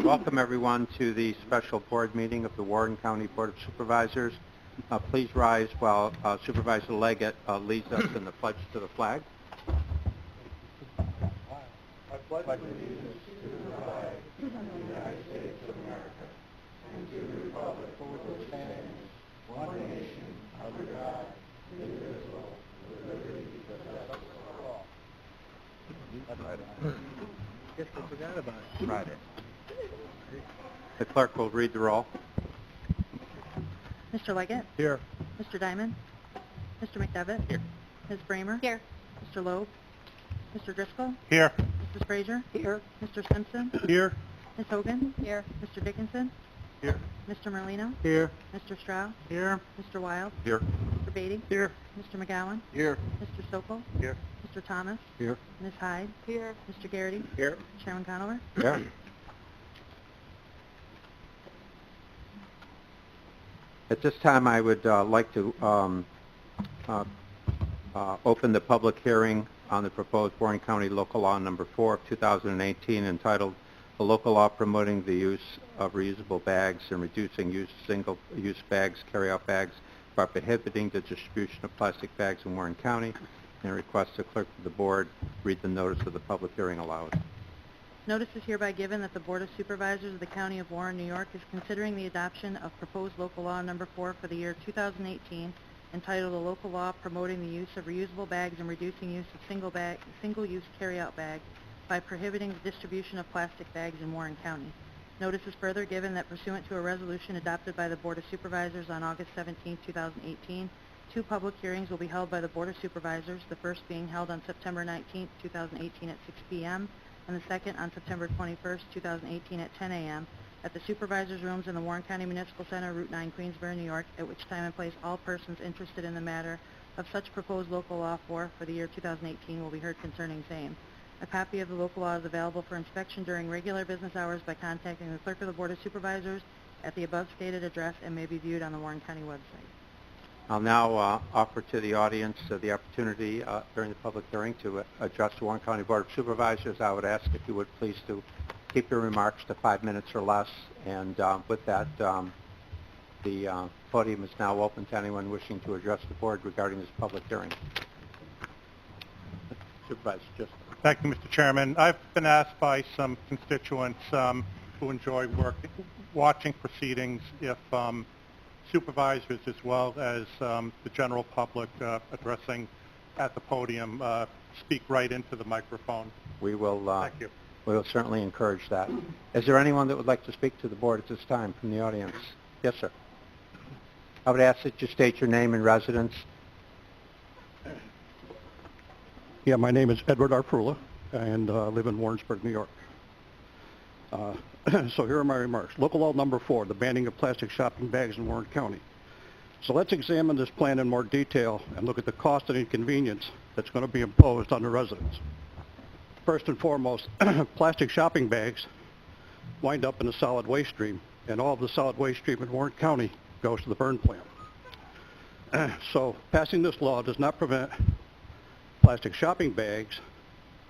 Welcome everyone to the special board meeting of the Warren County Board of Supervisors. Please rise while Supervisor Leggett leads us in the pledge to the flag. I pledge allegiance to the flag of the United States of America and to the republic for which it stands, one nation, under God, indivisible, with liberty and justice for all. That's right. Guess I forgot about it. Friday. The clerk will read the roll. Mr. Leggett? Here. Mr. Diamond? Mr. McDevitt? Here. Ms. Bramer? Here. Mr. Loeb? Mr. Driscoll? Here. Mrs. Frazier? Here. Mr. Simpson? Here. Ms. Hogan? Here. Mr. Dickinson? Here. Mr. Merlino? Here. Mr. Strauss? Here. Mr. Wild? Here. Mr. Beatty? Here. Mr. McGowan? Here. Mr. Sokol? Here. Mr. Thomas? Here. Ms. Hyde? Here. Mr. Garrity? Here. Chairman Conover? Here. At this time, I would like to open the public hearing on the proposed Warren County Local Law Number 4 of 2018, entitled "A Local Law Promoting the Use of Reusable Bags and Reducing Use of Single-Use Bags, Carry-Out Bags, by Prohibiting the Distribution of Plastic Bags in Warren County," and request the clerk of the board read the notice of the public hearing aloud. Notice is hereby given that the Board of Supervisors of the County of Warren, New York is considering the adoption of proposed local law number 4 for the year 2018, entitled "A Local Law Promoting the Use of Reusable Bags and Reducing Use of Single-Use Carry-Out Bags by Prohibiting the Distribution of Plastic Bags in Warren County." Notice is further given that pursuant to a resolution adopted by the Board of Supervisors on August 17, 2018, 2 public hearings will be held by the Board of Supervisors, the first being held on September 19, 2018 at 6 p.m., and the second on September 21, 2018 at 10 a.m. at the Supervisors' Rooms in the Warren County Municipal Center, Route 9, Queensboro, New York, at which time and place all persons interested in the matter of such proposed local law 4 for the year 2018 will be heard concerning same. A copy of the local law is available for inspection during regular business hours by contacting the Clerk of the Board of Supervisors at the above stated address and may be viewed on the Warren County website. I'll now offer to the audience the opportunity during the public hearing to address the Warren County Board of Supervisors. I would ask if you would please to keep your remarks to 5 minutes or less. And with that, the podium is now open to anyone wishing to address the board regarding this public hearing. Supervisor, just. Thank you, Mr. Chairman. I've been asked by some constituents who enjoy watching proceedings if supervisors as well as the general public addressing at the podium speak right into the microphone. We will, Thank you. We will certainly encourage that. Is there anyone that would like to speak to the board at this time from the audience? Yes, sir. I would ask that you state your name and residence. Yeah, my name is Edward Arprula, and live in Warrensburg, New York. So here are my remarks. Local law number 4, the banning of plastic shopping bags in Warren County. So let's examine this plan in more detail and look at the cost and inconvenience that's going to be imposed on the residents. First and foremost, plastic shopping bags wind up in the solid waste stream, and all of the solid waste stream in Warren County goes to the burn plant. So passing this law does not prevent plastic shopping bags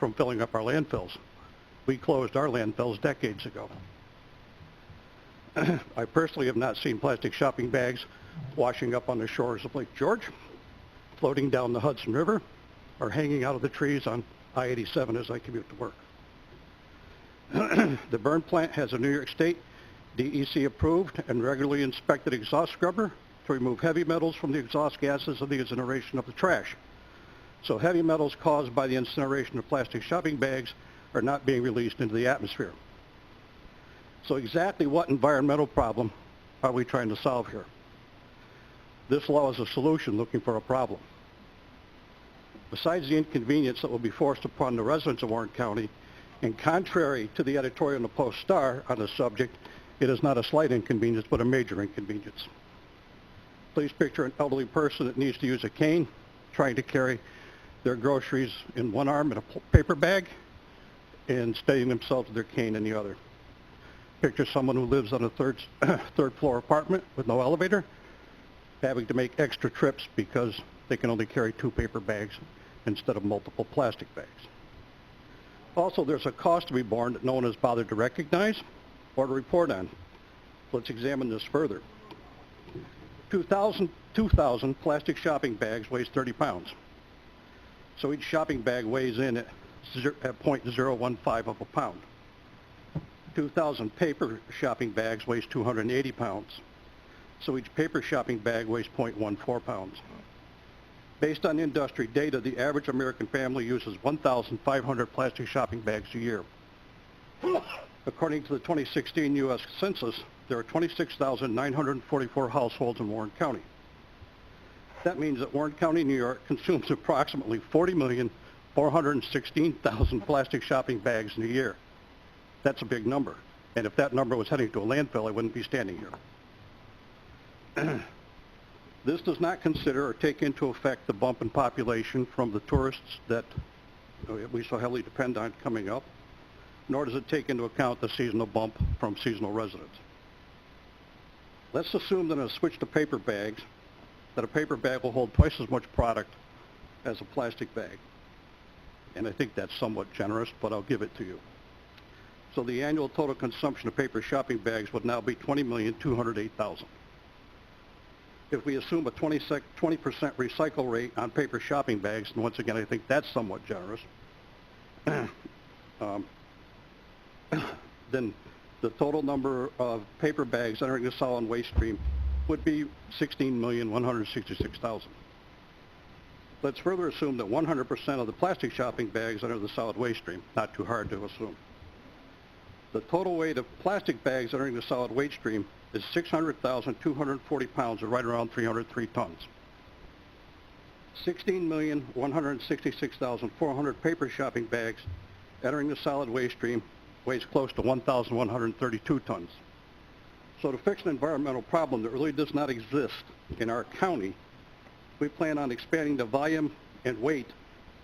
from filling up our landfills. We closed our landfills decades ago. I personally have not seen plastic shopping bags washing up on the shores of Lake George, floating down the Hudson River, or hanging out of the trees on I-87 as I commute to work. The burn plant has a New York State DEC approved and regularly inspected exhaust scrubber to remove heavy metals from the exhaust gases of the incineration of the trash. So heavy metals caused by the incineration of plastic shopping bags are not being released into the atmosphere. So exactly what environmental problem are we trying to solve here? This law is a solution looking for a problem. Besides the inconvenience that will be forced upon the residents of Warren County, and contrary to the editorial in the Post-Star on the subject, it is not a slight inconvenience but a major inconvenience. Please picture an elderly person that needs to use a cane, trying to carry their groceries in one arm in a paper bag and steadying themselves with their cane in the other. Picture someone who lives on a third floor apartment with no elevator, having to make extra trips because they can only carry 2 paper bags instead of multiple plastic bags. Also, there's a cost to be borne that no one has bothered to recognize. or to report on. Let's examine this further. 2,000 plastic shopping bags weighs 30 pounds. So each shopping bag weighs in at 0.015 of a pound. 2,000 paper shopping bags weighs 280 pounds. So each paper shopping bag weighs 0.14 pounds. Based on industry data, the average American family uses 1,500 plastic shopping bags a year. According to the 2016 U.S. Census, there are 26,944 households in Warren County. That means that Warren County, New York, consumes approximately 40,416,000 plastic shopping bags in a year. That's a big number. And if that number was heading to a landfill, I wouldn't be standing here. This does not consider or take into effect the bump in population from the tourists that we so heavily depend on coming up, nor does it take into account the seasonal bump from seasonal residents. Let's assume that in a switch to paper bags, that a paper bag will hold twice as much product as a plastic bag. And I think that's somewhat generous, but I'll give it to you. So the annual total consumption of paper shopping bags would now be 20,208,000. If we assume a 20% recycle rate on paper shopping bags, and once again I think that's somewhat generous, then the total number of paper bags entering the solid waste stream would be 16,166,000. Let's further assume that 100% of the plastic shopping bags enter the solid waste stream. Not too hard to assume. The total weight of plastic bags entering the solid waste stream is 600,240 pounds, or right around 303 tons. 16,166,400 paper shopping bags entering the solid waste stream weighs close to 1,132 tons. So to fix an environmental problem that really does not exist in our county, we plan on expanding the volume and weight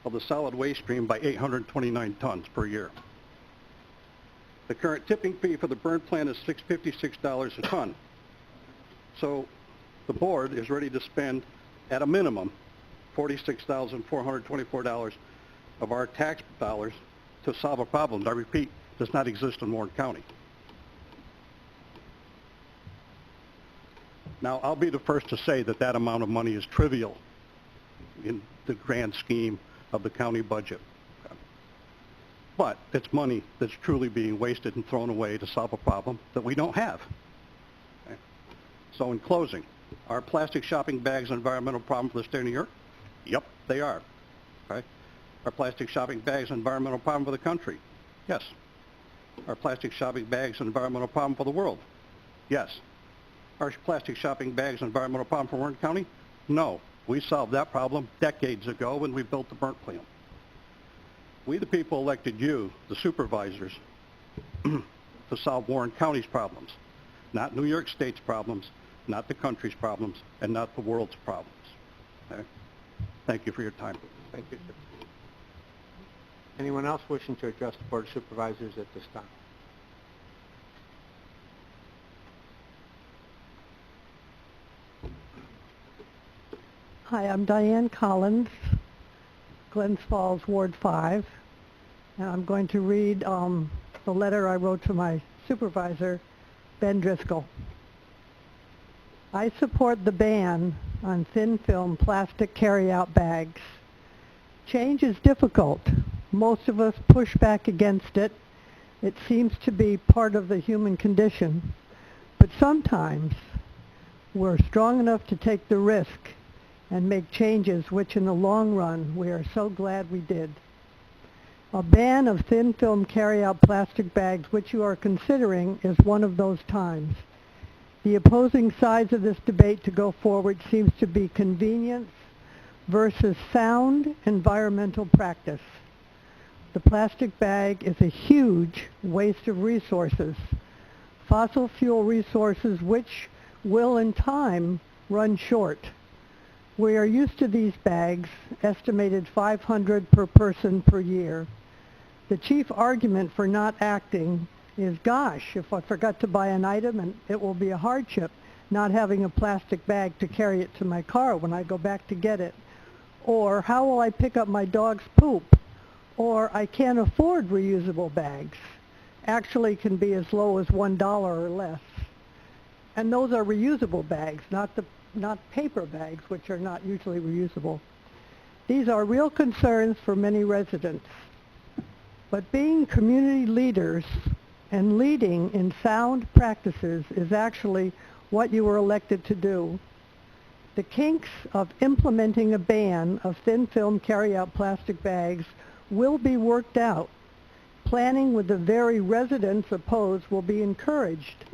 of the solid waste stream by 829 tons per year. The current tipping fee for the burn plant is $656 a ton. So the board is ready to spend, at a minimum, $46,424 of our tax dollars to solve a problem that, I repeat, does not exist in Warren County. Now, I'll be the first to say that that amount of money is trivial in the grand scheme of the county budget. But it's money that's truly being wasted and thrown away to solve a problem that we don't have. Okay? So in closing, are plastic shopping bags an environmental problem for the state of New York? Yep, they are. Okay? Are plastic shopping bags an environmental problem for the country? Yes. Are plastic shopping bags an environmental problem for the world? Yes. Are plastic shopping bags an environmental problem for Warren County? No. We solved that problem decades ago when we built the burnt plant. We, the people, elected you, the supervisors, to solve Warren County's problems, not New York State's problems, not the country's problems, and not the world's problems. Okay? Thank you for your time. Thank you, sir. Anyone else wishing to address the Board of Supervisors at this time? Hi, I'm Diane Collins, Glens Falls, Ward 5, and I'm going to read the letter I wrote to my supervisor, Ben Driscoll. I support the ban on thin film plastic carry-out bags. Change is difficult. Most of us push back against it. It seems to be part of the human condition. But sometimes we're strong enough to take the risk and make changes which in the long run we are so glad we did. A ban of thin film carry-out plastic bags which you are considering is one of those times. The opposing sides of this debate to go forward seems to be convenience versus sound environmental practice. The plastic bag is a huge waste of resources, fossil fuel resources which will in time run short. We are used to these bags, estimated 500 per person per year. The chief argument for not acting is, gosh, if I forgot to buy an item, and it will be a hardship not having a plastic bag to carry it to my car when I go back to get it. Or how will I pick up my dog's poop? Or I can't afford reusable bags. actually can be as low as $1 or less. And those are reusable bags, not paper bags, which are not usually reusable. These are real concerns for many residents. But being community leaders and leading in sound practices is actually what you were elected to do. The kinks of implementing a ban of thin film carry-out plastic bags will be worked out. Planning with the very residents opposed will be encouraged.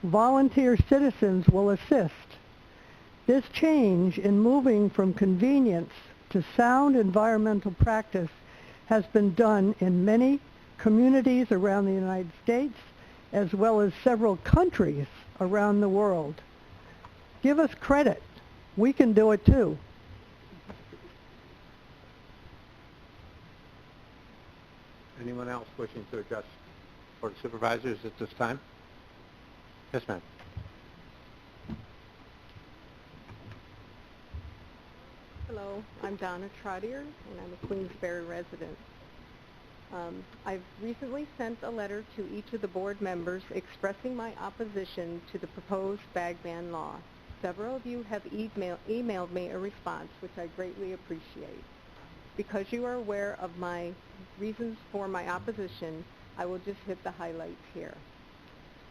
Volunteer citizens will assist. This change in moving from convenience to sound environmental practice has been done in many communities around the United States, as well as several countries around the world. Give us credit. We can do it too. Anyone else wishing to address Board of Supervisors at this time? Yes, ma'am. Hello, I'm Donna Trottier, and I'm a Queensbury resident. I've recently sent a letter to each of the board members expressing my opposition to the proposed bag ban law. Several of you have emailed me a response, which I greatly appreciate. Because you are aware of my reasons for my opposition, I will just hit the highlights here.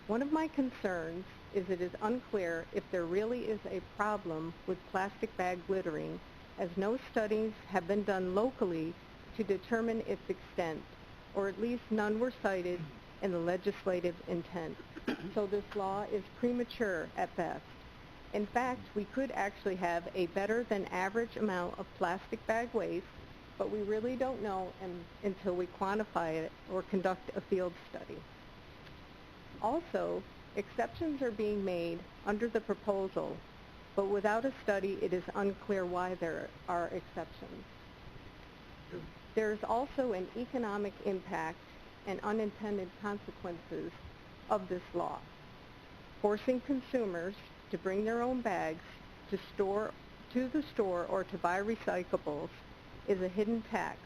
One of my concerns is it is unclear if there really is a problem with plastic bag littering, as no studies have been done locally to determine its extent, or at least none were cited in the legislative intent. So this law is premature at best. In fact, we could actually have a better than average amount of plastic bag waste, but we really don't know until we quantify it or conduct a field study. Also, exceptions are being made under the proposal, but without a study, it is unclear why there are exceptions. There is also an economic impact and unintended consequences of this law. Forcing consumers to bring their own bags to the store or to buy recyclables is a hidden tax,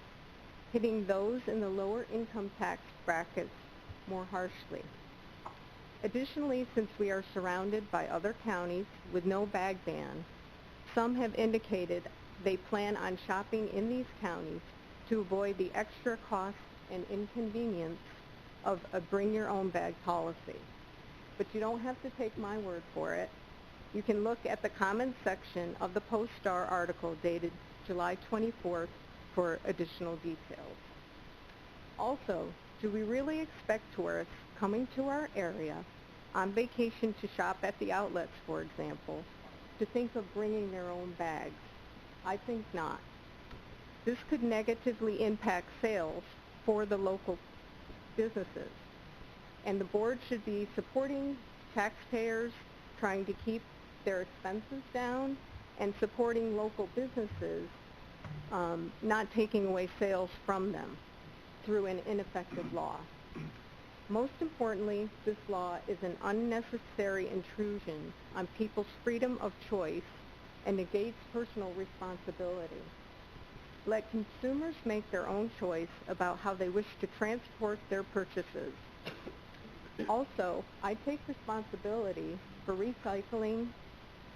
hitting those in the lower income tax brackets more harshly. Additionally, since we are surrounded by other counties with no bag ban, some have indicated they plan on shopping in these counties to avoid the extra cost and inconvenience of a bring-your-own-bag policy. But you don't have to take my word for it. You can look at the comments section of the Post-Star article dated July 24th for additional details. Also, do we really expect tourists coming to our area on vacation to shop at the outlets, for example, to think of bringing their own bags? I think not. This could negatively impact sales for the local businesses, and the board should be supporting taxpayers trying to keep their expenses down and supporting local businesses, not taking away sales from them through an ineffective law. Most importantly, this law is an unnecessary intrusion on people's freedom of choice and negates personal responsibility. Let consumers make their own choice about how they wish to transport their purchases. Also, I take responsibility for recycling,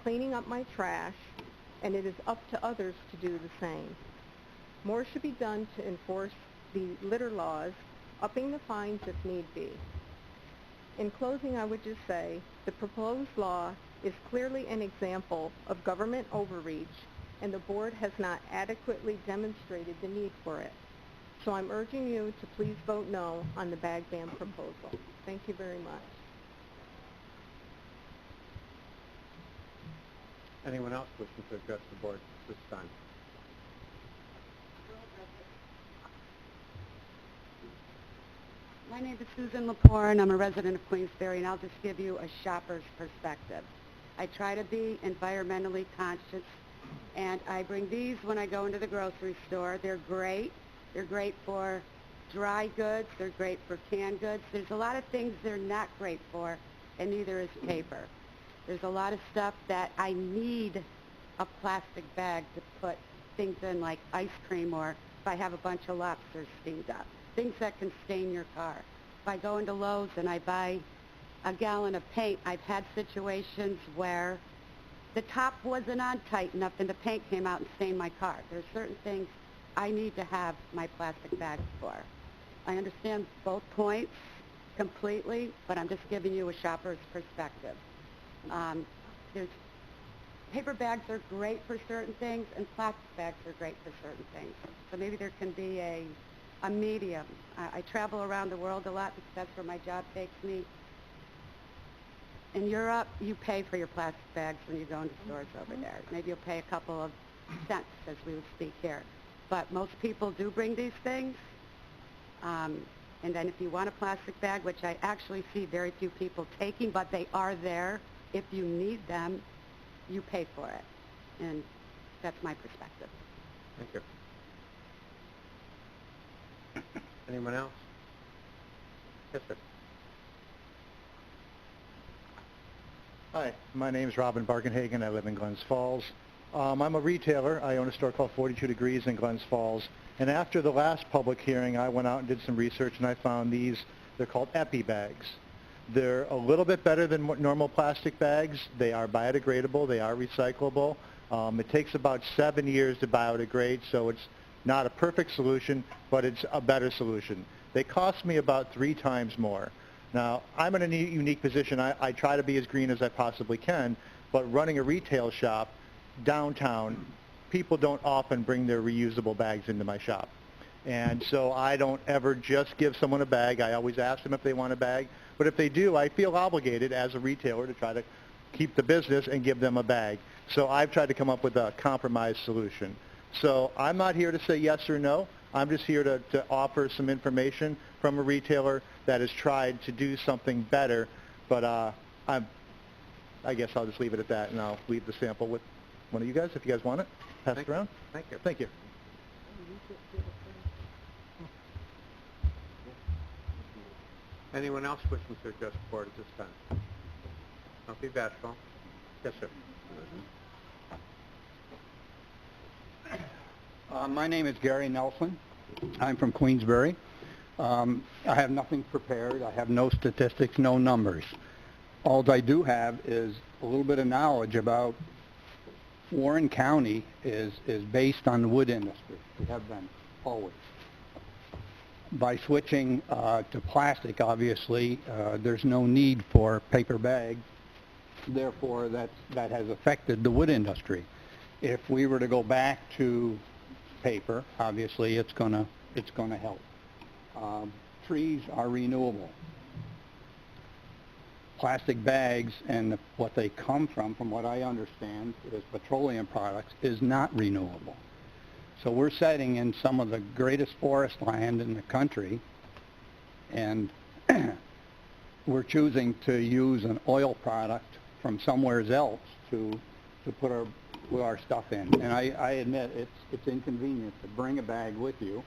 cleaning up my trash, and it is up to others to do the same. More should be done to enforce the litter laws, upping the fines if need be. In closing, I would just say the proposed law is clearly an example of government overreach, and the board has not adequately demonstrated the need for it. So I'm urging you to please vote no on the bag ban proposal. Thank you very much. Anyone else wishing to address the board at this time? My name is Susan Lepore, and I'm a resident of Queensbury, and I'll just give you a shopper's perspective. I try to be environmentally conscious, and I bring these when I go into the grocery store. They're great. They're great for dry goods. They're great for canned goods. There's a lot of things they're not great for, and neither is paper. There's a lot of stuff that I need a plastic bag to put things in, like ice cream, or if I have a bunch of lobsters steamed up, things that can stain your car. if I go into Lowe's and I buy a gallon of paint, I've had situations where the top wasn't on tight enough and the paint came out and stained my car. There's certain things I need to have my plastic bags for. I understand both points completely, but I'm just giving you a shopper's perspective. Paper bags are great for certain things, and plastic bags are great for certain things. So maybe there can be a medium. I travel around the world a lot because that's where my job takes me. In Europe, you pay for your plastic bags when you go into stores over there. Maybe you'll pay a couple of cents, as we would speak here. But most people do bring these things. And then if you want a plastic bag, which I actually see very few people taking, but they are there, if you need them, you pay for it. And that's my perspective. Thank you. Anyone else? Yes, sir. Hi, my name is Robin Barkenhagen. I live in Glens Falls. I'm a retailer. I own a store called 42 Degrees in Glens Falls. And after the last public hearing, I went out and did some research, and I found these. They're called Epi bags. They're a little bit better than normal plastic bags. They are biodegradable. They are recyclable. It takes about 7 years to biodegrade, so it's not a perfect solution, but it's a better solution. They cost me about 3 times more. Now, I'm in a unique position. I try to be as green as I possibly can, but running a retail shop downtown, people don't often bring their reusable bags into my shop. And so I don't ever just give someone a bag. I always ask them if they want a bag. But if they do, I feel obligated as a retailer to try to keep the business and give them a bag. So I've tried to come up with a compromise solution. So I'm not here to say yes or no. I'm just here to offer some information from a retailer that has tried to do something better. But I guess I'll just leave it at that, and I'll leave the sample with one of you guys if you guys want it. Pass it around. Thank you. Thank you. Anyone else wishing to address the board at this time? Don't be bashful. Yes, sir. My name is Gary Nelson. I'm from Queensbury. I have nothing prepared. I have no statistics, no numbers. All I do have is a little bit of knowledge about Warren County is based on the wood industry. We have been always. By switching to plastic, obviously, there's no need for paper bags. Therefore, that has affected the wood industry. If we were to go back to paper, obviously, it's gonna help. Trees are renewable. Plastic bags and what they come from what I understand, is petroleum products, is not renewable. So we're setting in some of the greatest forest land in the country, and we're choosing to use an oil product from somewhere else to put our stuff in. And I admit it's inconvenient to bring a bag with you.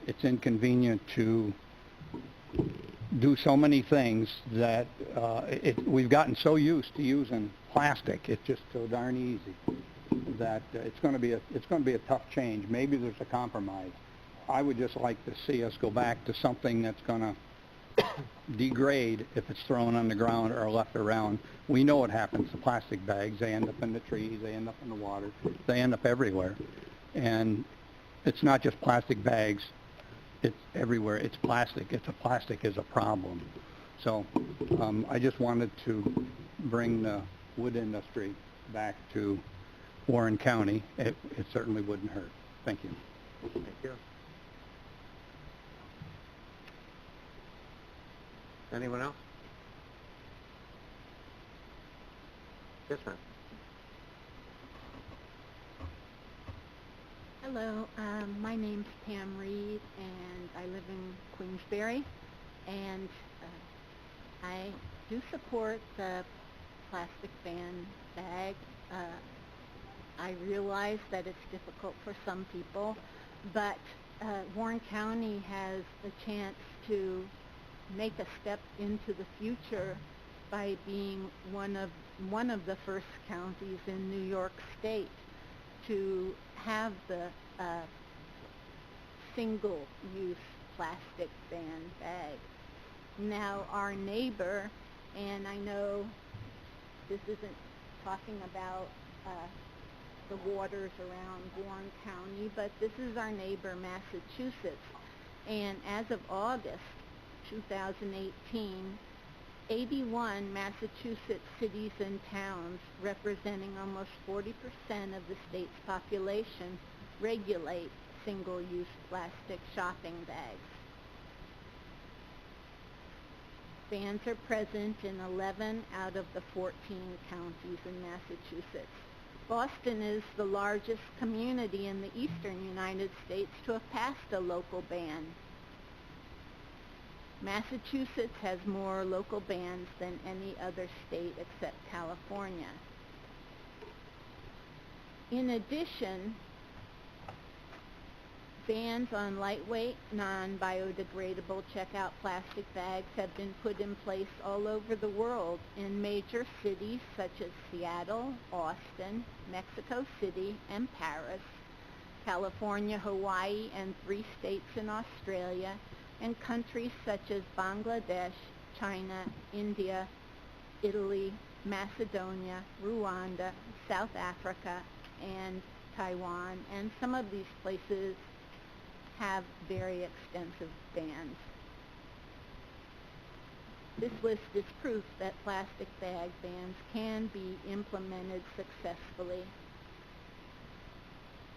It's inconvenient to do so many things that we've gotten so used to using plastic. It's just so darn easy that it's going to be a tough change. Maybe there's a compromise. I would just like to see us go back to something that's going to degrade if it's thrown on the ground or left around. We know what happens to plastic bags. They end up in the trees, they end up in the water, they end up everywhere. And it's not just plastic bags, it's everywhere. It's plastic. Plastic is a problem. So I just wanted to bring the wood industry back to Warren County. It certainly wouldn't hurt. Thank you. Thank you. Anyone else? Yes, ma'am. Hello, my name's Pam Reid, and I live in Queensbury, and I do support the plastic ban bag. I realize that it's difficult for some people, but Warren County has a chance to make a step into the future by being one of the first counties in New York State to have the single-use plastic ban bags. Now, our neighbor, and I know this isn't talking about the waters around Warren County, but this is our neighbor, Massachusetts. And as of August 2018, 81 Massachusetts cities and towns, representing almost 40% of the state's population, regulate single-use plastic shopping bags. Bans are present in 11 out of the 14 counties in Massachusetts. Boston is the largest community in the eastern United States to have passed a local ban. Massachusetts has more local bans than any other state except California. In addition, bans on lightweight, non-biodegradable checkout plastic bags have been put in place all over the world in major cities such as Seattle, Austin, Mexico City, and Paris, California, Hawaii, and 3 states in Australia, and countries such as Bangladesh, China, India, Italy, Macedonia, Rwanda, South Africa, and Taiwan, and some of these places have very extensive bans. This list is proof that plastic bag bans can be implemented successfully.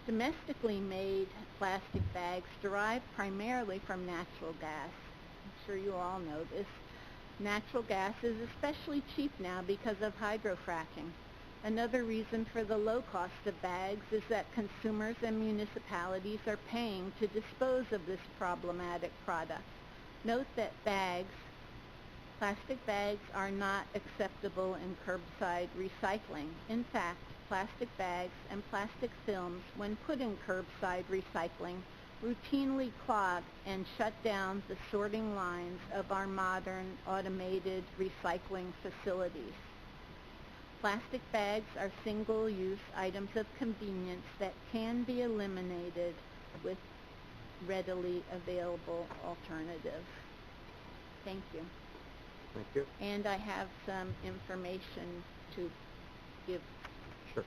Domestically made plastic bags derive primarily from natural gas. I'm sure you all know this. Natural gas is especially cheap now because of hydrofracking. Another reason for the low cost of bags is that consumers and municipalities are paying to dispose of this problematic product. Note that plastic bags are not acceptable in curbside recycling. In fact, plastic bags and plastic films, when put in curbside recycling, routinely clog and shut down the sorting lines of our modern automated recycling facilities. Plastic bags are single-use items of convenience that can be eliminated with readily available alternatives. Thank you. Thank you. And I have some information to give. Sure.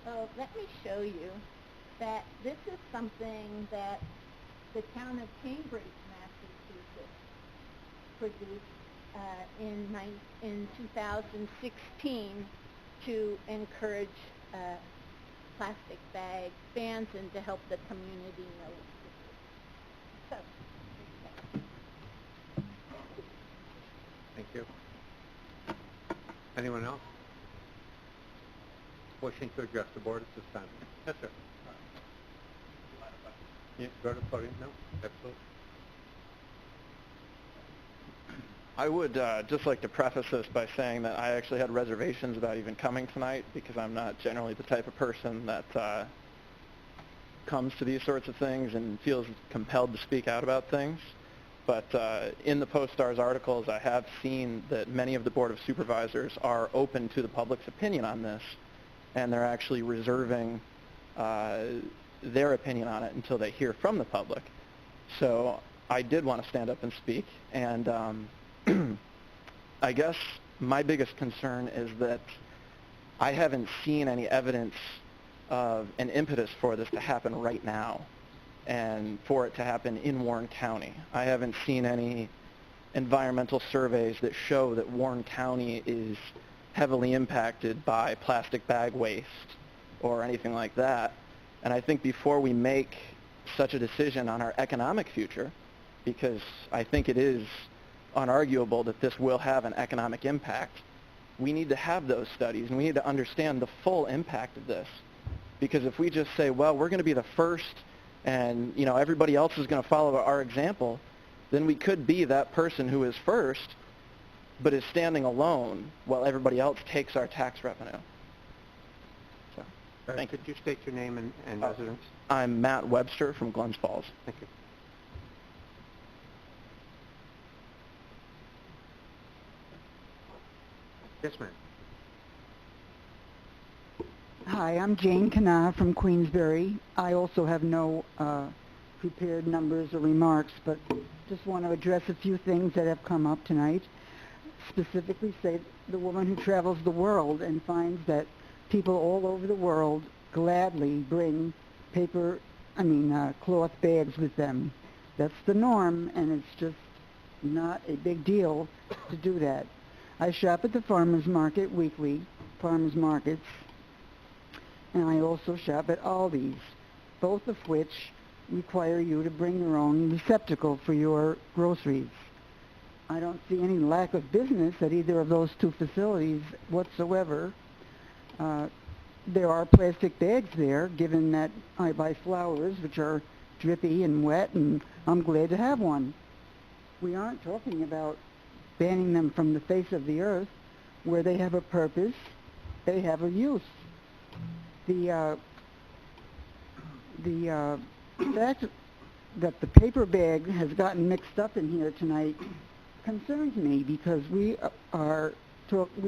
Oh, let me show you that this is something that the town of Cambridge, Massachusetts produced in 2016 to encourage plastic bag bans and to help the community know. So, Thank you. Anyone else wishing to address the board at this time? Yes, sir. Yeah, go to the podium. No, absolutely. I would just like to preface this by saying that I actually had reservations about even coming tonight because I'm not generally the type of person that comes to these sorts of things and feels compelled to speak out about things. But in the Post-Star's articles, I have seen that many of the Board of Supervisors are open to the public's opinion on this, and they're actually reserving their opinion on it until they hear from the public. So I did want to stand up and speak, and I guess my biggest concern is that I haven't seen any evidence of an impetus for this to happen right now and for it to happen in Warren County. I haven't seen any environmental surveys that show that Warren County is heavily impacted by plastic bag waste or anything like that. And I think before we make such a decision on our economic future, because I think it is unarguable that this will have an economic impact, we need to have those studies and we need to understand the full impact of this. Because if we just say, well, we're going to be the first and everybody else is going to follow our example, then we could be that person who is first but is standing alone while everybody else takes our tax revenue. So, thank you. Could you state your name and residence? I'm Matt Webster from Glens Falls. Thank you. Yes, ma'am. Hi, I'm Jane Khanna from Queensbury. I also have no prepared numbers or remarks, but just want to address a few things that have come up tonight. Specifically say the woman who travels the world and finds that people all over the world gladly bring cloth bags with them. That's the norm, and it's just not a big deal to do that. I shop at the farmers market weekly, farmers markets, and I also shop at Aldi's, both of which require you to bring your own receptacle for your groceries. I don't see any lack of business at either of those two facilities whatsoever. There are plastic bags there, given that I buy flowers, which are drippy and wet, and I'm glad to have one. We aren't talking about banning them from the face of the earth. Where they have a purpose, they have a use. The fact that the paper bag has gotten mixed up in here tonight concerns me, because we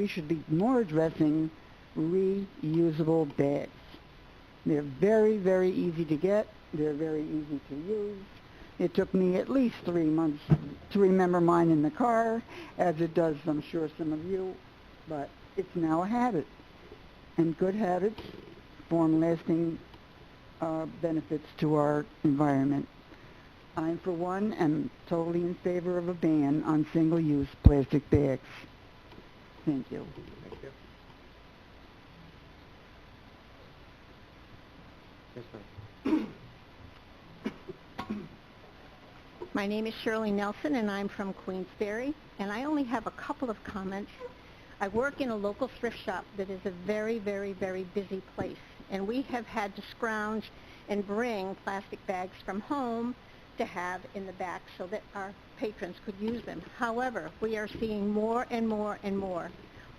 should be more addressing reusable bags. They're very, very easy to get. They're very easy to use. It took me at least 3 months to remember mine in the car, as it does, I'm sure, some of you, but it's now a habit. And good habits form lasting benefits to our environment. I, for one, am totally in favor of a ban on single-use plastic bags. Thank you. Thank you. Yes, ma'am. My name is Shirley Nelson, and I'm from Queensberry, and I only have a couple of comments. I work in a local thrift shop that is a very, very, very busy place, and we have had to scrounge and bring plastic bags from home to have in the back so that our patrons could use them. However, we are seeing more and more and more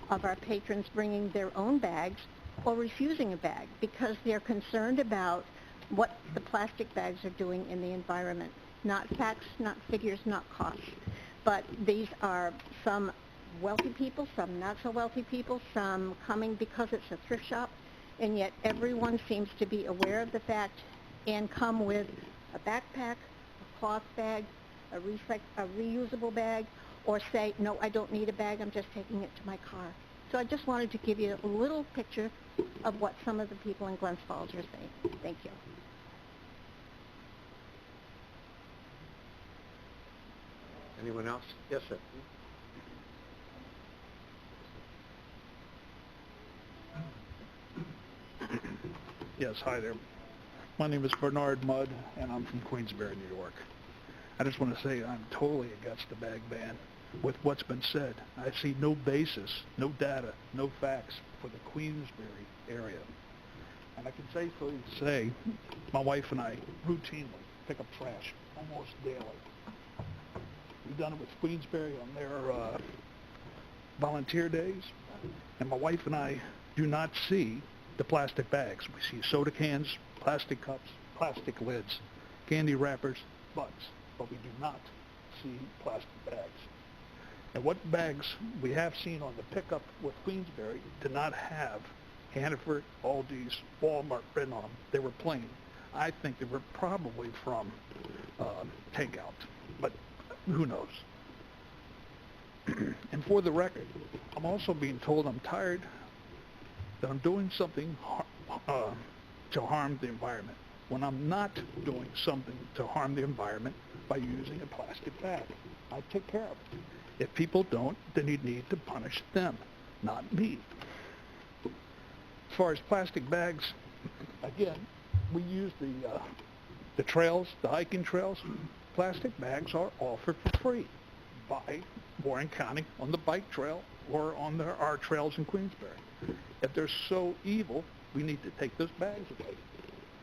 of our patrons bringing their own bags or refusing a bag because they're concerned about what the plastic bags are doing in the environment. Not facts, not figures, not costs. But these are some wealthy people, some not so wealthy people, some coming because it's a thrift shop, and yet everyone seems to be aware of the fact and come with a backpack, a cloth bag, a reusable bag, or say, no, I don't need a bag, I'm just taking it to my car. So I just wanted to give you a little picture of what some of the people in Glens Falls are saying. Thank you. Anyone else? Yes, sir. Yes, hi there. My name is Bernard Mudd, and I'm from Queensberry, New York. I just want to say I'm totally against the bag ban. With what's been said, I see no basis, no data, no facts for the Queensberry area. And I can safely say my wife and I routinely pick up trash almost daily. We've done it with Queensberry on their volunteer days, and my wife and I do not see the plastic bags. We see soda cans, plastic cups, plastic lids, candy wrappers, butts, but we do not see plastic bags. And what bags we have seen on the pickup with Queensberry did not have Hannaford, Aldi's, Walmart written on them. They were plain. I think they were probably from takeout, but who knows? And for the record, I'm also being told I'm tired, that I'm doing something to harm the environment, when I'm not doing something to harm the environment by using a plastic bag. I take care of it. If people don't, then you need to punish them, not me. As far as plastic bags, again, we use the trails, the hiking trails. Plastic bags are offered for free by Warren County on the bike trail or on our trails in Queensberry. If they're so evil, we need to take those bags away.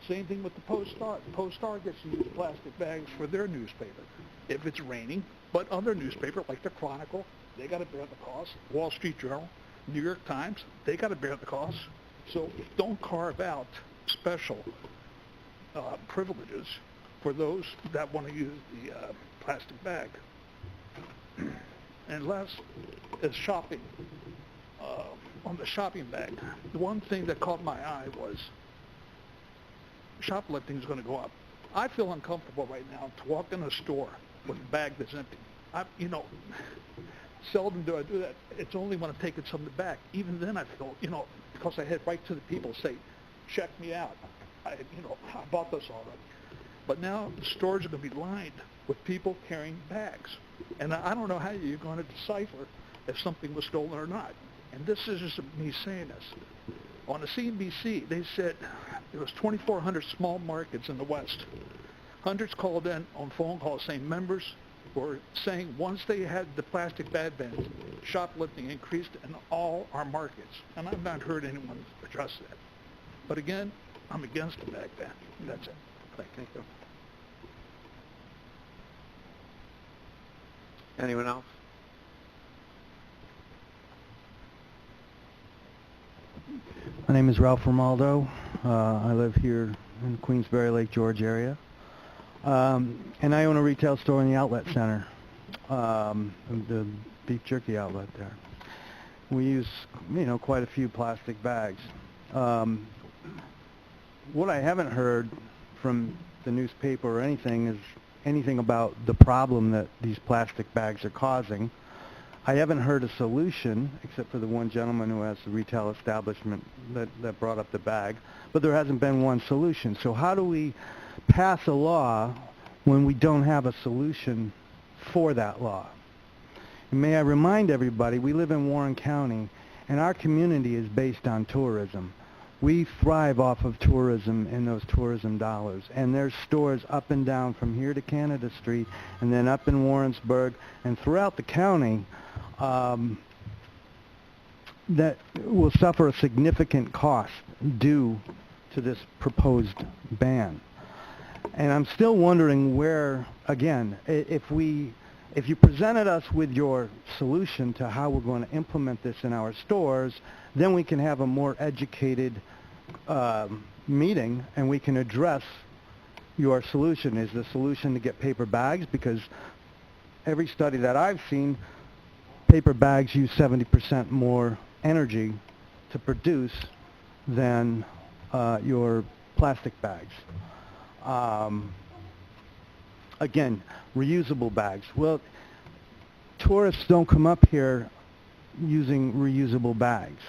Same thing with the Post-Star. The Post-Star gets to use plastic bags for their newspaper if it's raining, but other newspapers like the Chronicle, they got to bear the cost. Wall Street Journal, New York Times, they got to bear the cost. So don't carve out special privileges for those that want to use the plastic bag. And last is shopping. On the shopping bag, the one thing that caught my eye was shoplifting is going to go up. I feel uncomfortable right now to walk in a store with a bag that's empty. Seldom do I do that. It's only when I'm taking something back. Even then I feel, because I head right to the people, say, check me out. I bought this already. But now the stores are going to be lined with people carrying bags. And I don't know how you're going to decipher if something was stolen or not. And this isn't me saying this. On the CNBC, they said there was 2,400 small markets in the West. Hundreds called in on phone calls saying members were saying once they had the plastic bag bans, shoplifting increased in all our markets. And I've not heard anyone address that. But again, I'm against the bag ban. That's it. Thank you. Anyone else? My name is Ralph Romualdo. I live here in the Queensbury, Lake George area. And I own a retail store in the outlet center, the beef jerky outlet there. We use, quite a few plastic bags. What I haven't heard from the newspaper or anything is anything about the problem that these plastic bags are causing. I haven't heard a solution, except for the one gentleman who has the retail establishment that brought up the bag, but there hasn't been one solution. So how do we pass a law when we don't have a solution for that law? And may I remind everybody, we live in Warren County, and our community is based on tourism. We thrive off of tourism and those tourism dollars. And there's stores up and down from here to Canada Street, and then up in Warrensburg, and throughout the county, that will suffer a significant cost due to this proposed ban. And I'm still wondering where, again, if you presented us with your solution to how we're going to implement this in our stores, then we can have a more educated meeting and we can address your solution. Is the solution to get paper bags? Because every study that I've seen, paper bags use 70% more energy to produce than your plastic bags. Again, reusable bags. Well, tourists don't come up here using reusable bags.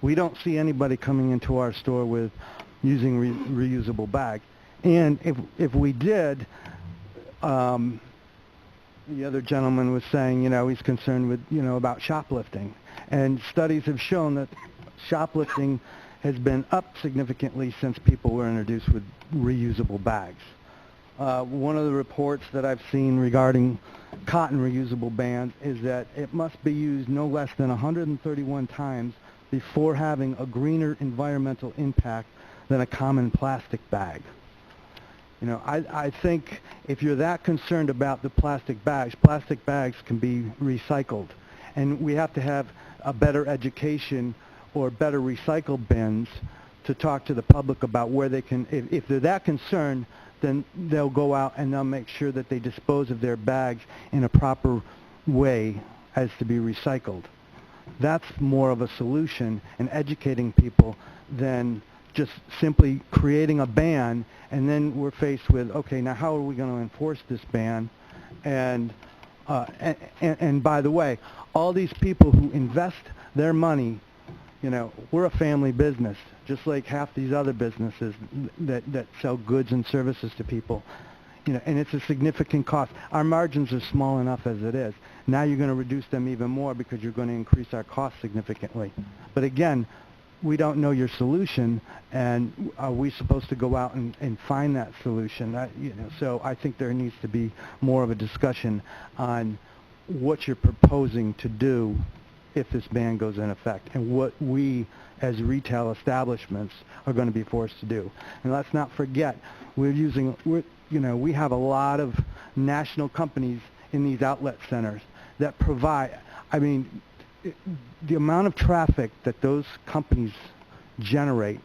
We don't see anybody coming into our store with using reusable bags. And if we did, the other gentleman was saying, he's concerned with, about shoplifting. And studies have shown that shoplifting has been up significantly since people were introduced with reusable bags. One of the reports that I've seen regarding cotton reusable bans is that it must be used no less than 131 times before having a greener environmental impact than a common plastic bag. I think if you're that concerned about the plastic bags can be recycled. And we have to have a better education or better recycle bins to talk to the public about where they can, if they're that concerned, then they'll go out and they'll make sure that they dispose of their bags in a proper way as to be recycled. That's more of a solution in educating people than just simply creating a ban, and then we're faced with, okay, now how are we going to enforce this ban? And by the way, all these people who invest their money, we're a family business, just like half these other businesses that sell goods and services to people. And it's a significant cost. Our margins are small enough as it is. Now you're going to reduce them even more because you're going to increase our costs significantly. But again, we don't know your solution, and are we supposed to go out and find that solution? So I think there needs to be more of a discussion on what you're proposing to do if this ban goes in effect, and what we as retail establishments are going to be forced to do. And let's not forget, we have a lot of national companies in these outlet centers that provide, the amount of traffic that those companies generate,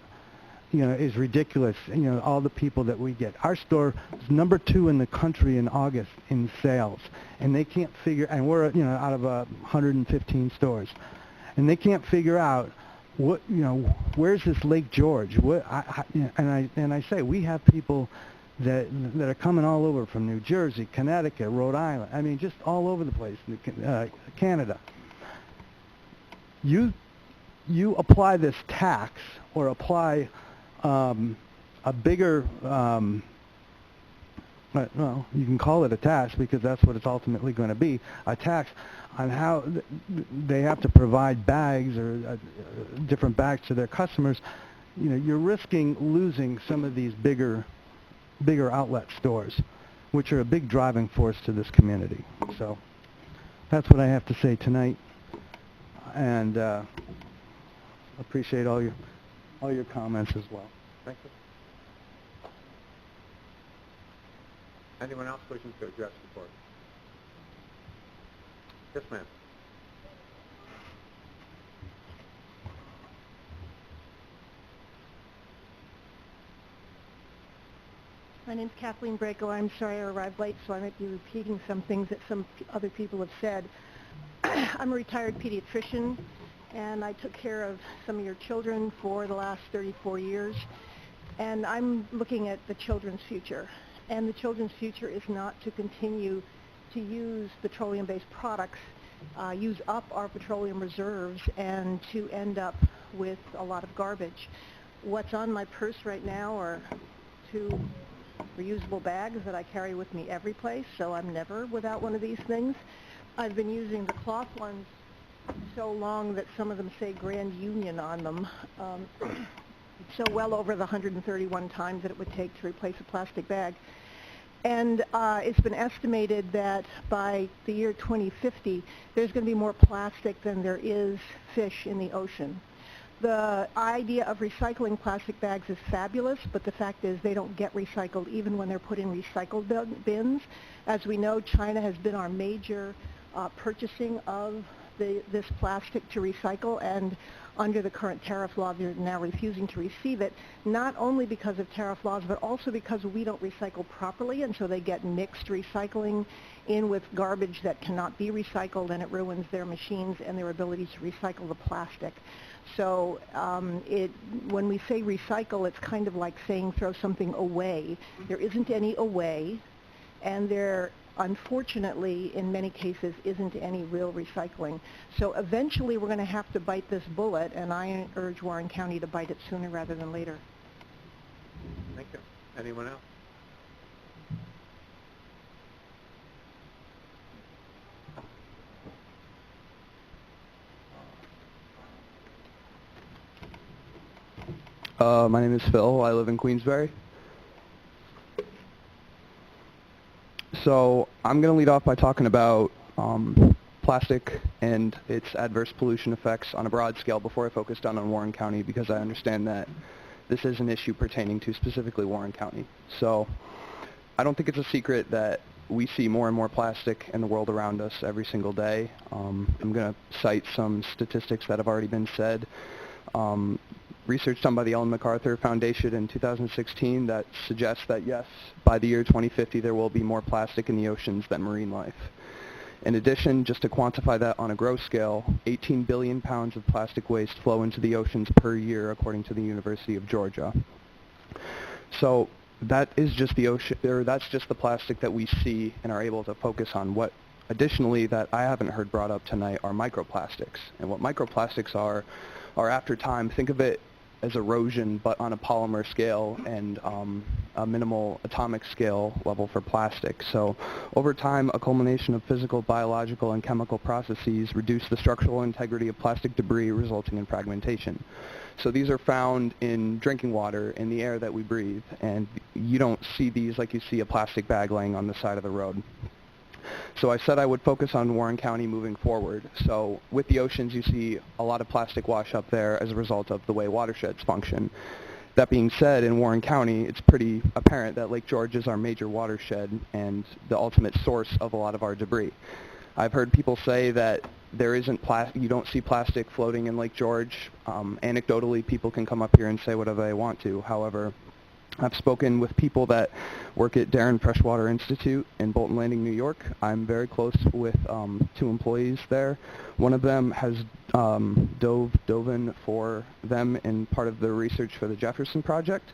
is ridiculous. All the people that we get. Our store is number 2 in the country in August in sales, and they can't figure, and we're, out of 115 stores, and they can't figure out where's this Lake George? And I say we have people that are coming all over from New Jersey, Connecticut, Rhode Island. I mean, just all over the place, Canada. You apply this tax or apply a bigger, well, you can call it a tax because that's what it's ultimately going to be, a tax on how they have to provide bags or different bags to their customers. You know, you're risking losing some of these bigger outlet stores, which are a big driving force to this community. So that's what I have to say tonight, and appreciate all your comments as well. Thank you. Anyone else wishing to address the board? Yes, ma'am. My name's Kathleen Brake. I'm sorry I arrived late, so I might be repeating some things that some other people have said. I'm a retired pediatrician, and I took care of some of your children for the last 34 years, and I'm looking at the children's future. And the children's future is not to continue to use petroleum-based products, use up our petroleum reserves, and to end up with a lot of garbage. What's on my purse right now are 2 reusable bags that I carry with me every place, so I'm never without one of these things. I've been using the cloth ones so long that some of them say Grand Union on them. So well over the 131 times that it would take to replace a plastic bag. And it's been estimated that by the year 2050, there's going to be more plastic than there is fish in the ocean. The idea of recycling plastic bags is fabulous, but the fact is they don't get recycled even when they're put in recycled bins. As we know, China has been our major purchasing of this plastic to recycle, and under the current tariff law, they're now refusing to receive it, not only because of tariff laws, but also because we don't recycle properly, and so they get mixed recycling in with garbage that cannot be recycled, and it ruins their machines and their ability to recycle the plastic. So when we say recycle, it's kind of like saying throw something away. There isn't any away, and there, unfortunately, in many cases, isn't any real recycling. So eventually we're going to have to bite this bullet, and I urge Warren County to bite it sooner rather than later. Thank you. Anyone else? My name is Phil. I live in Queensbury. So I'm going to lead off by talking about plastic and its adverse pollution effects on a broad scale before I focus down on Warren County, because I understand that this is an issue pertaining to specifically Warren County. So I don't think it's a secret that we see more and more plastic in the world around us every single day. I'm going to cite some statistics that have already been said. Research done by the Ellen MacArthur Foundation in 2016 that suggests that, yes, by the year 2050 there will be more plastic in the oceans than marine life. In addition, just to quantify that on a gross scale, 18 billion pounds of plastic waste flow into the oceans per year, according to the University of Georgia. So that is just the ocean, or that's just the plastic that we see and are able to focus on. What additionally that I haven't heard brought up tonight are microplastics. And what microplastics are after time, think of it as erosion, but on a polymer scale and a minimal atomic scale level for plastic. So over time, a culmination of physical, biological, and chemical processes reduce the structural integrity of plastic debris, resulting in fragmentation. So these are found in drinking water, in the air that we breathe, and you don't see these like you see a plastic bag laying on the side of the road. So I said I would focus on Warren County moving forward. So with the oceans, you see a lot of plastic wash up there as a result of the way watersheds function. That being said, in Warren County, it's pretty apparent that Lake George is our major watershed and the ultimate source of a lot of our debris. I've heard people say that there isn't you don't see plastic floating in Lake George. Anecdotally, people can come up here and say whatever they want to. However, I've spoken with people that work at Darren Freshwater Institute in Bolton Landing, New York. I'm very close with 2 employees there. One of them has dove in for them in part of the research for the Jefferson Project.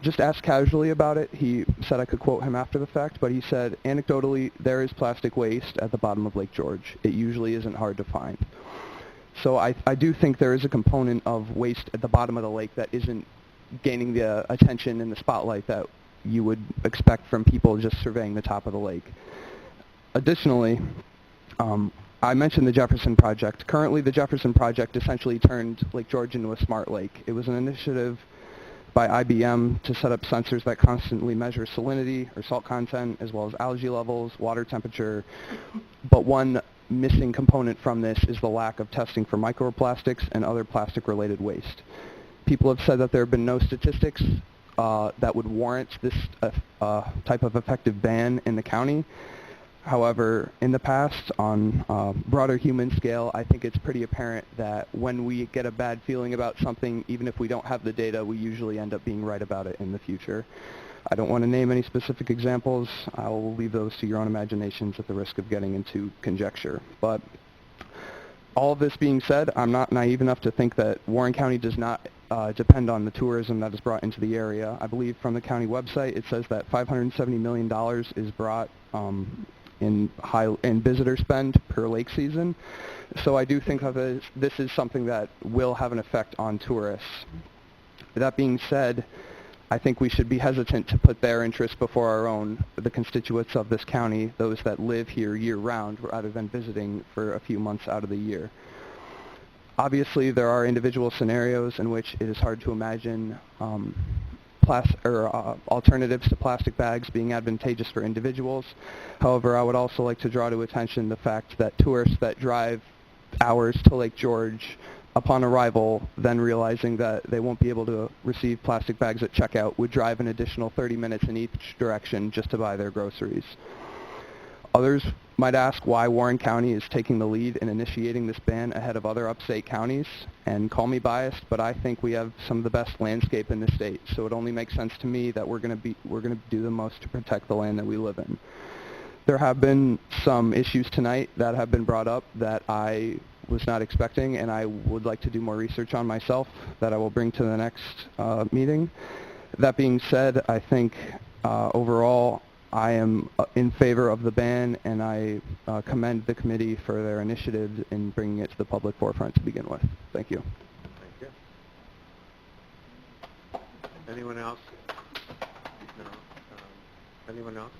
Just asked casually about it. He said I could quote him after the fact, but he said, anecdotally, there is plastic waste at the bottom of Lake George. It usually isn't hard to find. So I do think there is a component of waste at the bottom of the lake that isn't gaining the attention and the spotlight that you would expect from people just surveying the top of the lake. Additionally, I mentioned the Jefferson Project. Currently, the Jefferson Project essentially turned Lake George into a smart lake. It was an initiative by IBM to set up sensors that constantly measure salinity or salt content, as well as algae levels, water temperature. But one missing component from this is the lack of testing for microplastics and other plastic-related waste. People have said that there have been no statistics that would warrant this type of effective ban in the county. However, in the past, on a broader human scale, I think it's pretty apparent that when we get a bad feeling about something, even if we don't have the data, we usually end up being right about it in the future. I don't want to name any specific examples. I will leave those to your own imaginations at the risk of getting into conjecture. But all of this being said, I'm not naive enough to think that Warren County does not depend on the tourism that is brought into the area. I believe from the county website it says that $570 million is brought in visitor spend per lake season. So I do think of it, this is something that will have an effect on tourists. That being said, I think we should be hesitant to put their interests before our own, the constituents of this county, those that live here year-round, rather than visiting for a few months out of the year. Obviously, there are individual scenarios in which it is hard to imagine alternatives to plastic bags being advantageous for individuals. However, I would also like to draw to attention the fact that tourists that drive hours to Lake George upon arrival, then realizing that they won't be able to receive plastic bags at checkout, would drive an additional 30 minutes in each direction just to buy their groceries. Others might ask why Warren County is taking the lead in initiating this ban ahead of other upstate counties, and call me biased, but I think we have some of the best landscape in the state, so it only makes sense to me that we're going to do the most to protect the land that we live in. There have been some issues tonight that have been brought up that I was not expecting, and I would like to do more research on myself that I will bring to the next meeting. That being said, I think overall I am in favor of the ban, and I commend the committee for their initiative in bringing it to the public forefront to begin with. Thank you. Thank you. Anyone else? No. Anyone else?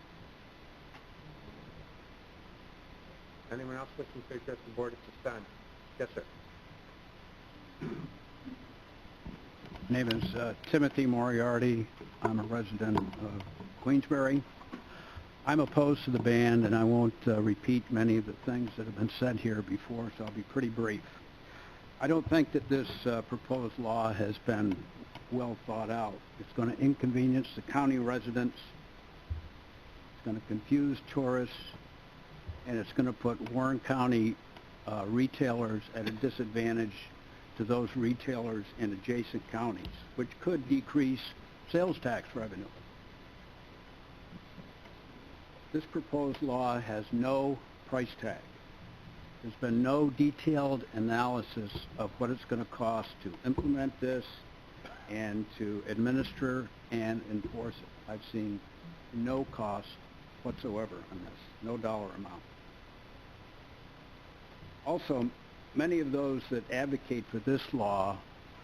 Anyone else wishing to address the board at this time? Yes, sir. My name is Timothy Moriarty. I'm a resident of Queensbury. I'm opposed to the ban, and I won't repeat many of the things that have been said here before, so I'll be pretty brief. I don't think that this proposed law has been well thought out. It's going to inconvenience the county residents. It's going to confuse tourists, and it's going to put Warren County retailers at a disadvantage to those retailers in adjacent counties, which could decrease sales tax revenue. This proposed law has no price tag. There's been no detailed analysis of what it's going to cost to implement this and to administer and enforce it. I've seen no cost whatsoever on this, no dollar amount. Also, many of those that advocate for this law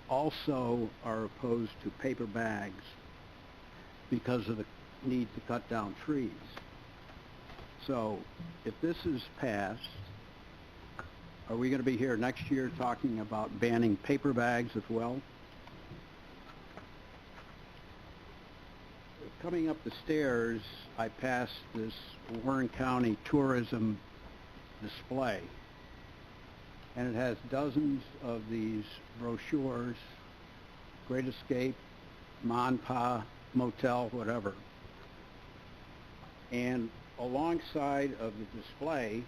also are opposed to paper bags because of the need to cut down trees. So if this is passed, are we going to be here next year talking about banning paper bags as well? Coming up the stairs, I passed this Warren County tourism display, and it has dozens of these brochures, Great Escape, Monpa, Motel, whatever. And alongside of the display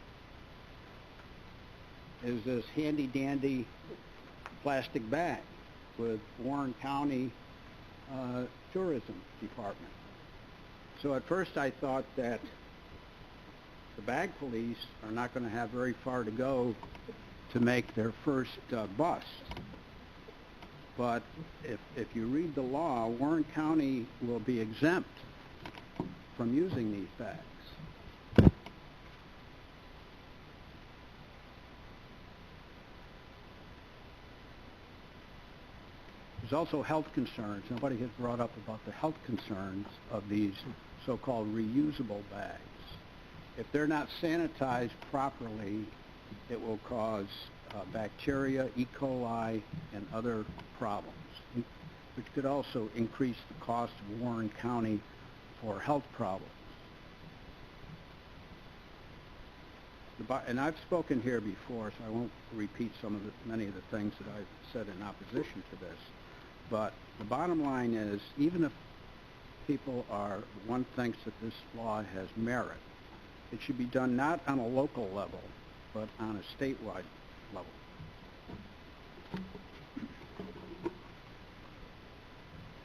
is this handy-dandy plastic bag with Warren County Tourism Department. So at first I thought that the bag police are not going to have very far to go to make their first bust. But if you read the law, Warren County will be exempt from using these bags. There's also health concerns. Nobody has brought up about the health concerns of these so-called reusable bags. If they're not sanitized properly, it will cause bacteria, E. coli, and other problems, which could also increase the cost of Warren County for health problems. And I've spoken here before, so I won't repeat many of the things that I've said in opposition to this. But the bottom line is, even if one thinks that this law has merit, it should be done not on a local level, but on a statewide level.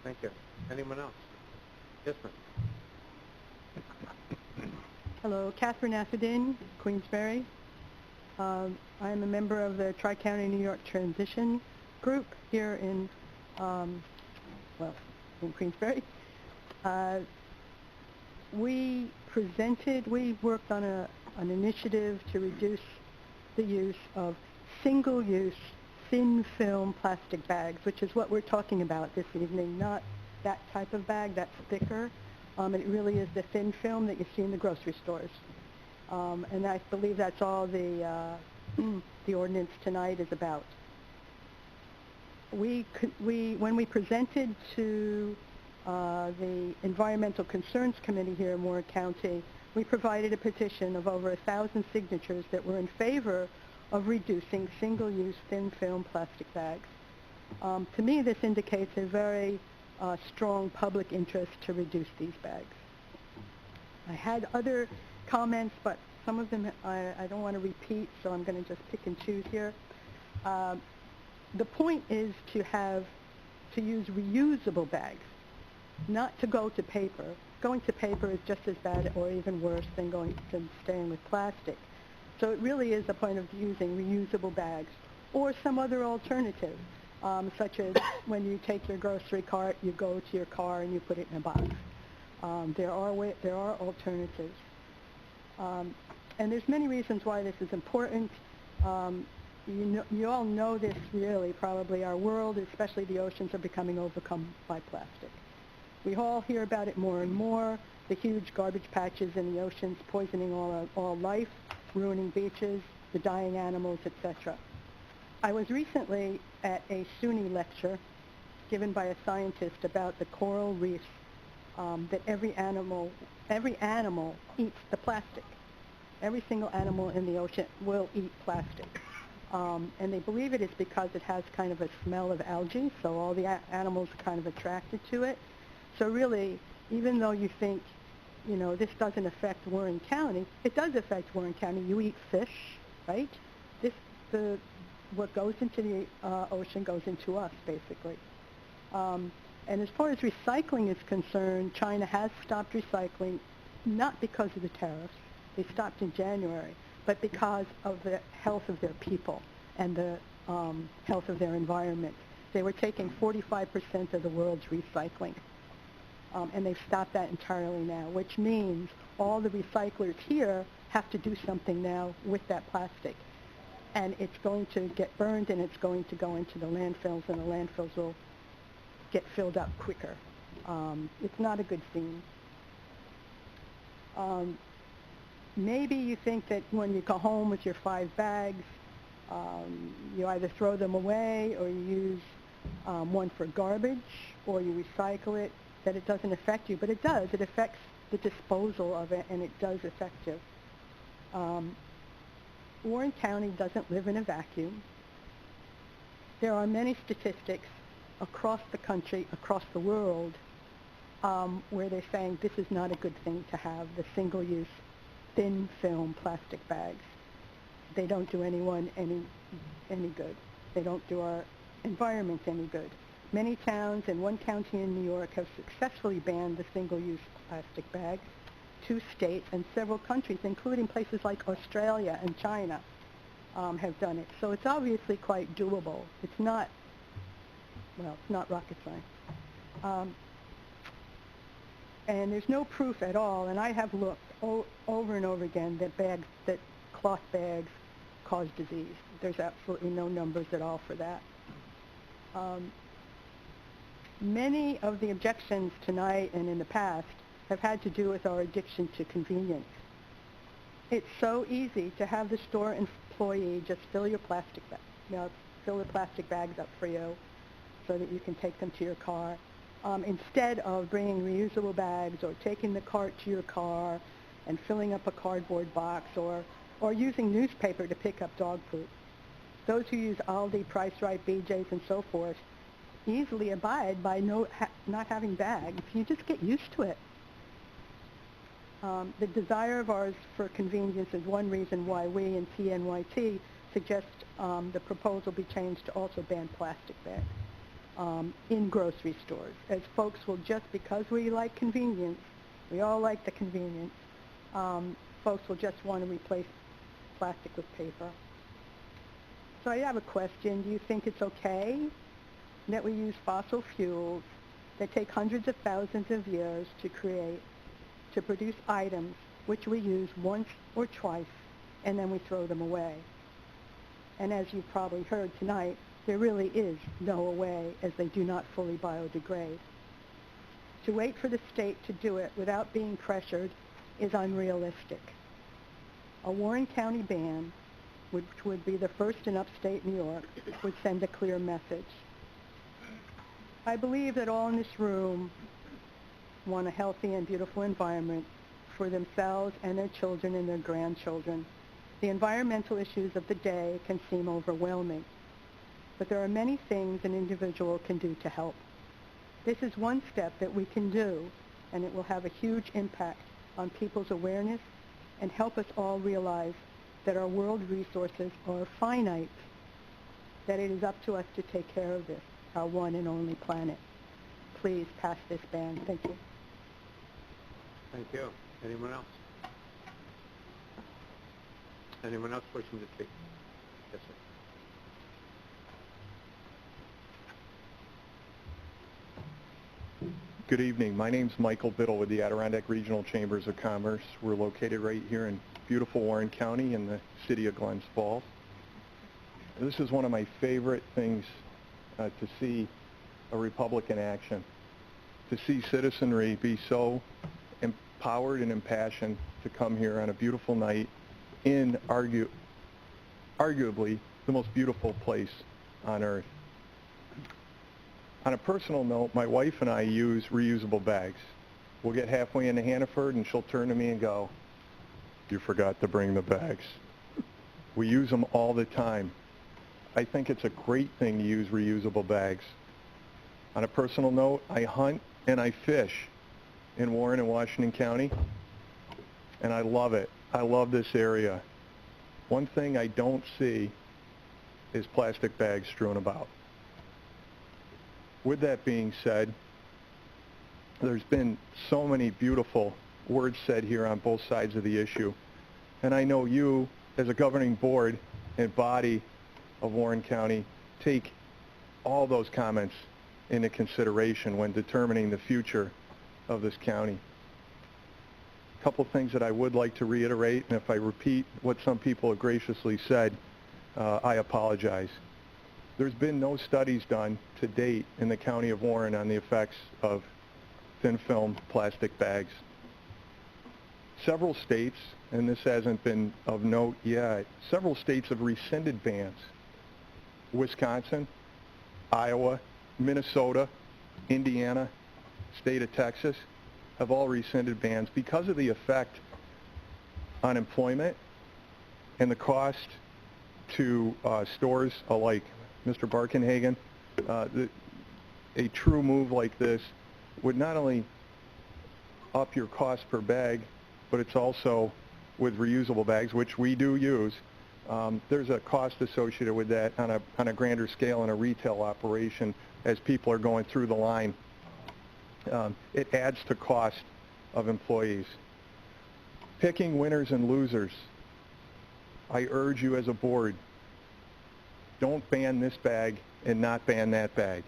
Thank you. Anyone else? Yes, ma'am. Hello, Catherine Atherton, Queensberry. I am a member of the Tri-County New York Transition Group here in Queensberry. We worked on an initiative to reduce the use of single-use thin film plastic bags, which is what we're talking about this evening, not that type of bag that's thicker. It really is the thin film that you see in the grocery stores. And I believe that's all the ordinance tonight is about. When we presented to the Environmental Concerns Committee here in Warren County, we provided a petition of over 1,000 signatures that were in favor of reducing single-use thin film plastic bags. To me, this indicates a very strong public interest to reduce these bags. I had other comments, but some of them I don't want to repeat, so I'm going to just pick and choose here. The point is to use reusable bags, not to go to paper. Going to paper is just as bad or even worse than staying with plastic. So it really is a point of using reusable bags or some other alternative, such as when you take your grocery cart, you go to your car and you put it in a box. There are alternatives. And there's many reasons why this is important. You all know this really, probably. Our world, especially the oceans, are becoming overcome by plastic. We all hear about it more and more, the huge garbage patches in the oceans poisoning all life, ruining beaches, the dying animals, etc. I was recently at a SUNY lecture given by a scientist about the coral reefs, that every animal eats the plastic. Every single animal in the ocean will eat plastic. And they believe it is because it has kind of a smell of algae, so all the animals are kind of attracted to it. So really, even though you think, this doesn't affect Warren County, it does affect Warren County. You eat fish, right? What goes into the ocean goes into us, basically. And as far as recycling is concerned, China has stopped recycling, not because of the tariffs. They stopped in January, but because of the health of their people and the health of their environment. They were taking 45% of the world's recycling. And they've stopped that entirely now, which means all the recyclers here have to do something now with that plastic. And it's going to get burned, and it's going to go into the landfills, and the landfills will get filled up quicker. It's not a good thing. Maybe you think that when you go home with your 5 bags, you either throw them away or you use one for garbage or you recycle it, that it doesn't affect you. But it does. It affects the disposal of it, and it does affect you. Warren County doesn't live in a vacuum. There are many statistics across the country, across the world, where they're saying this is not a good thing to have, the single-use thin film plastic bags. They don't do anyone any good. They don't do our environment any good. Many towns and one county in New York have successfully banned the single-use plastic bags. 2 states and several countries, including places like Australia and China, have done it. So it's obviously quite doable. It's not, well, it's not rocket science. And there's no proof at all, and I have looked over and over again that cloth bags cause disease. There's absolutely no numbers at all for that. Many of the objections tonight and in the past have had to do with our addiction to convenience. It's so easy to have the store employee just fill the plastic bags up for you so that you can take them to your car, instead of bringing reusable bags or taking the cart to your car and filling up a cardboard box or using newspaper to pick up dog poop. Those who use Aldi, Price Right, BJ's, and so forth easily abide by not having bags. You just get used to it. The desire of ours for convenience is one reason why we in TNYT suggest the proposal be changed to also ban plastic bags in grocery stores, as folks will just, because we like convenience, we all like the convenience, folks will just want to replace plastic with paper. So I have a question. Do you think it's okay that we use fossil fuels that take hundreds of thousands of years to create, to produce items which we use once or twice, and then we throw them away? And as you've probably heard tonight, there really is no way, as they do not fully biodegrade. To wait for the state to do it without being pressured is unrealistic. A Warren County ban, which would be the first in upstate New York, would send a clear message. I believe that all in this room want a healthy and beautiful environment for themselves and their children and their grandchildren. The environmental issues of the day can seem overwhelming, but there are many things an individual can do to help. This is one step that we can do, and it will have a huge impact on people's awareness and help us all realize that our world resources are finite, that it is up to us to take care of this, our one and only planet. Please pass this ban. Thank you. Thank you. Anyone else? Anyone else wishing to speak? Yes, sir. Good evening. My name's Michael Fiddle with the Adirondack Regional Chambers of Commerce. We're located right here in beautiful Warren County in the city of Glens Falls. This is one of my favorite things to see a Republican action, to see citizenry be so empowered and impassioned to come here on a beautiful night in arguably the most beautiful place on earth. On a personal note, my wife and I use reusable bags. We'll get halfway into Hannaford and she'll turn to me and go, "You forgot to bring the bags." We use them all the time. I think it's a great thing to use reusable bags. On a personal note, I hunt and I fish in Warren and Washington County, and I love it. I love this area. One thing I don't see is plastic bags strewn about. With that being said, there's been so many beautiful words said here on both sides of the issue, and I know you, as a governing board and body of Warren County, take all those comments into consideration when determining the future of this county. A couple things that I would like to reiterate, and if I repeat what some people have graciously said, I apologize. There's been no studies done to date in the county of Warren on the effects of thin film plastic bags. Several states, and this hasn't been of note yet, several states have rescinded bans. Wisconsin, Iowa, Minnesota, Indiana, state of Texas have all rescinded bans because of the effect on employment and the cost to stores alike. Mr. Barkenhagen, a true move like this would not only up your cost per bag, but it's also with reusable bags, which we do use. There's a cost associated with that on a grander scale in a retail operation as people are going through the line. It adds to cost of employees. Picking winners and losers. I urge you as a board, don't ban this bag and not ban that bag.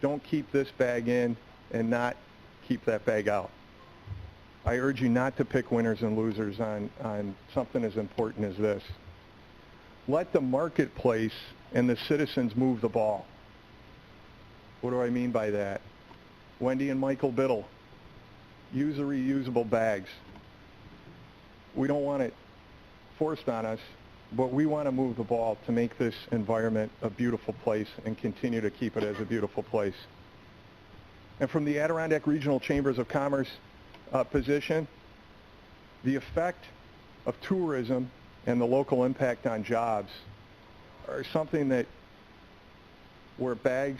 don't keep this bag in and not keep that bag out. I urge you not to pick winners and losers on something as important as this. Let the marketplace and the citizens move the ball. What do I mean by that? Wendy and Michael Biddle, use the reusable bags. We don't want it forced on us, but we want to move the ball to make this environment a beautiful place and continue to keep it as a beautiful place. And from the Adirondack Regional Chambers of Commerce position, the effect of tourism and the local impact on jobs are something that where bans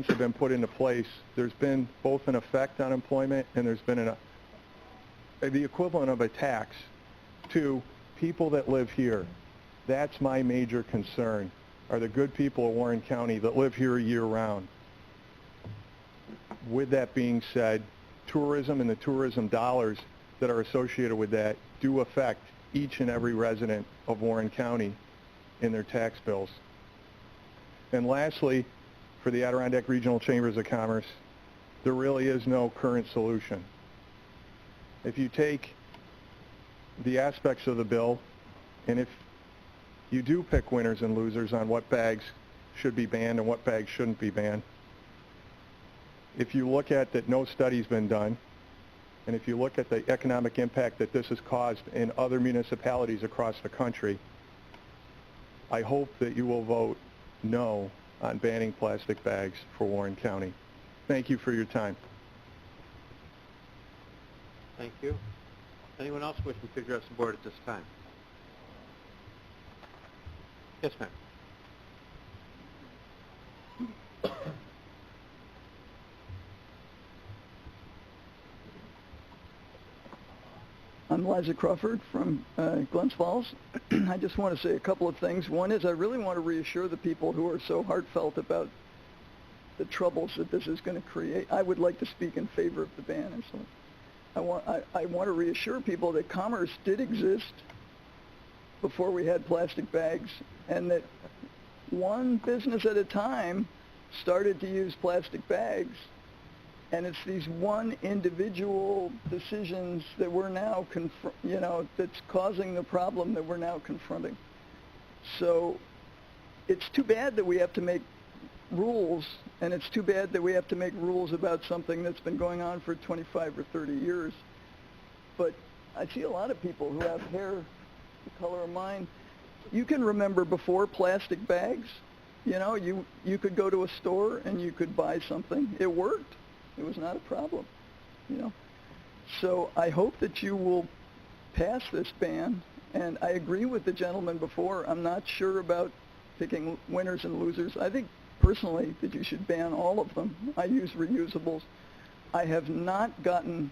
have been put into place, there's been both an effect on employment and there's been the equivalent of a tax to people that live here. That's my major concern, are the good people of Warren County that live here year-round. With that being said, tourism and the tourism dollars that are associated with that do affect each and every resident of Warren County in their tax bills. And lastly, for the Adirondack Regional Chambers of Commerce, there really is no current solution. If you take the aspects of the bill, and if you do pick winners and losers on what bags should be banned and what bags shouldn't be banned, if you look at that no study's been done, and if you look at the economic impact that this has caused in other municipalities across the country, I hope that you will vote no on banning plastic bags for Warren County. Thank you for your time. Thank you. Anyone else wishing to address the board at this time? Yes, ma'am. I'm Eliza Crawford from Glens Falls. I just want to say a couple of things. One is I really want to reassure the people who are so heartfelt about the troubles that this is going to create. I would like to speak in favor of the ban. And so I want to reassure people that commerce did exist before we had plastic bags, and that one business at a time started to use plastic bags. And it's these one individual decisions that we're now, that's causing the problem that we're now confronting. So it's too bad that we have to make rules, and it's too bad that we have to make rules about something that's been going on for 25 or 30 years. But I see a lot of people who have hair the color of mine. You can remember before plastic bags, you could go to a store and you could buy something. It worked. It was not a problem, So I hope that you will pass this ban, and I agree with the gentleman before. I'm not sure about picking winners and losers. I think personally that you should ban all of them. I use reusables. I have not gotten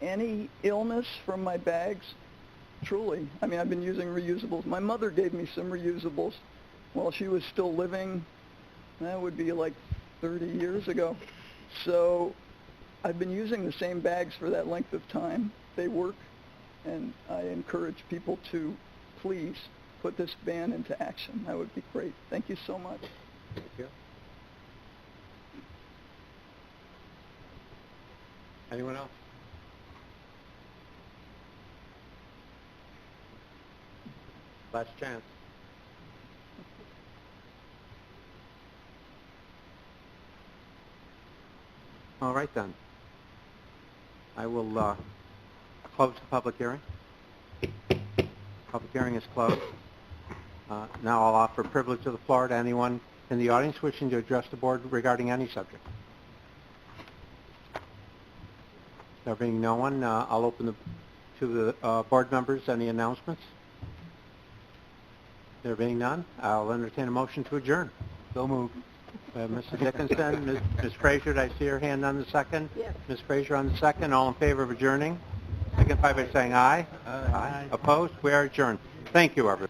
any illness from my bags, truly. I mean, I've been using reusables. My mother gave me some reusables while she was still living. That would be like 30 years ago. So I've been using the same bags for that length of time. They work, and I encourage people to please put this ban into action. That would be great. Thank you so much. Thank you. Anyone else? Last chance. All right, then. I will close the public hearing. Public hearing is closed. Now I'll offer privilege of the floor to anyone in the audience wishing to address the board regarding any subject. There being no one, I'll open to the board members any announcements. There being none, I'll entertain a motion to adjourn. So moved. Mrs. Dickinson, Ms. Frazier, did I see her hand on the second? Yes. Ms. Frazier on the second. All in favor of adjourning? Signify by saying aye. Aye. Opposed? We are adjourned. Thank you, everyone.